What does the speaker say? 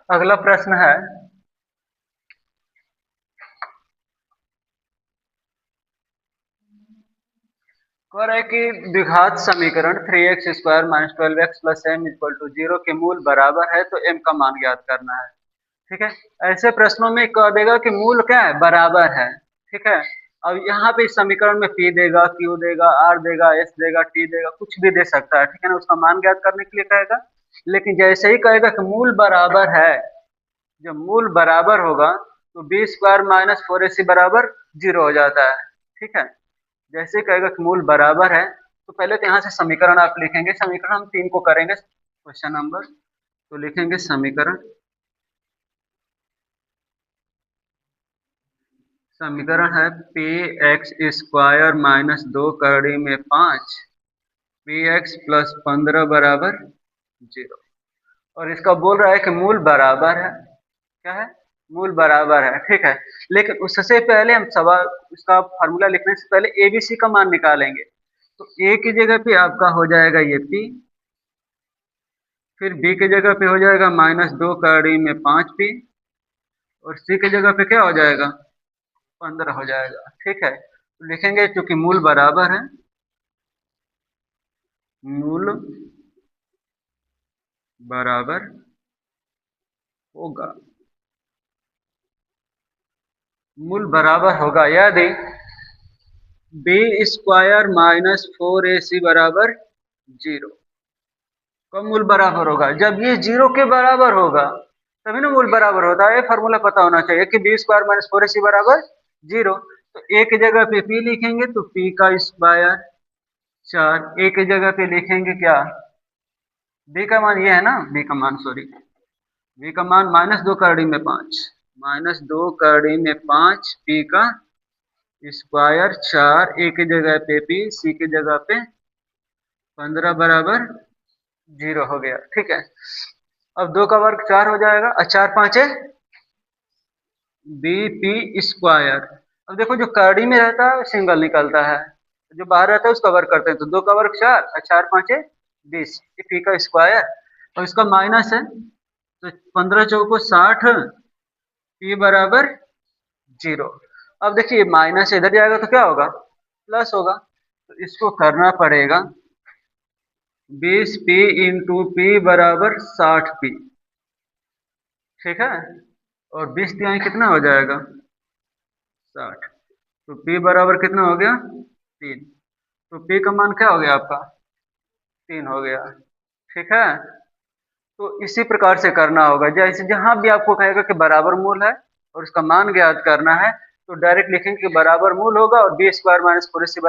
अगला प्रश्न है कह रहा है कि द्विघात समीकरण 3x² - 12x + m = 0 के मूल बराबर है तो m का मान ज्ञात करना है। ठीक है, ऐसे प्रश्नों में कह देगा कि मूल क्या है, बराबर है। ठीक है, अब यहाँ पे इस समीकरण में p देगा, q देगा, r देगा, s देगा, t देगा, कुछ भी दे सकता है। ठीक है ना, उसका मान ज्ञात करने के लिए कहेगा। लेकिन जैसे ही कहेगा कि मूल बराबर है, जब मूल बराबर होगा तो b² - 4ac बराबर 0 हो जाता है। ठीक है, जैसे कहेगा कि मूल बराबर है तो पहले तो यहाँ से समीकरण आप लिखेंगे। समीकरण हम 3 को करेंगे क्वेश्चन नंबर, तो लिखेंगे समीकरण है px² - 2 कड़ी में 5 px + 15 बराबर 0। और इसका बोल रहा है कि मूल बराबर है। क्या है, मूल बराबर है। ठीक है, लेकिन उससे पहले हम सवाल इसका फार्मूला लिखने से पहले एबीसी का मान निकालेंगे। तो ए की जगह पे आपका हो जाएगा ये पी, फिर बी की जगह पे हो जाएगा -2 कड़ी में 5p, और सी की जगह पे क्या हो जाएगा, 15 हो जाएगा। ठीक है, तो लिखेंगे चूंकि मूल बराबर है, मूल बराबर होगा, मूल बराबर होगा यदि b² - 4ac बराबर 0। कब मूल बराबर होगा, जब ये 0 के बराबर होगा तभी ना मूल बराबर होता है। फार्मूला पता होना चाहिए कि b² - 4ac बराबर 0। तो a की जगह पे p लिखेंगे तो p का स्क्वायर 4, a की जगह पे लिखेंगे क्या, b का मान ये है ना, b का मान सॉरी, b का मान -2 कड़ी में 5, -2 कड़ी में 5 p का स्क्वायर 4, a की जगह पे p, c की जगह पे 15 बराबर 0 हो गया। ठीक है, अब 2 का वर्ग 4 हो जाएगा, और 4 5 bp²। अब देखो जो कड़ी में रहता है सिंगल निकलता है, जो बाहर रहता है उसका वर्ग करते हैं। तो 2 का वर्ग 4 और 4 5 20, ये p का स्क्वायर, और इसका माइनस है तो 15 चौको 60, p बराबर 0। अब देखिए माइनस इधर जाएगा तो क्या होगा, प्लस होगा। तो इसको करना पड़ेगा 20p × p बराबर 60p। ठीक है, और 20 तिहाई कितना हो जाएगा, 60। तो p बराबर कितना हो गया, 3। तो p का मान क्या हो गया आपका, 3 हो गया। ठीक है, तो इसी प्रकार से करना होगा। जैसे जहां भी आपको कहेगा कि बराबर मूल है और उसका मान ज्ञात करना है तो डायरेक्ट लिखेंगे कि बराबर मूल होगा और b² - 4ac बराबर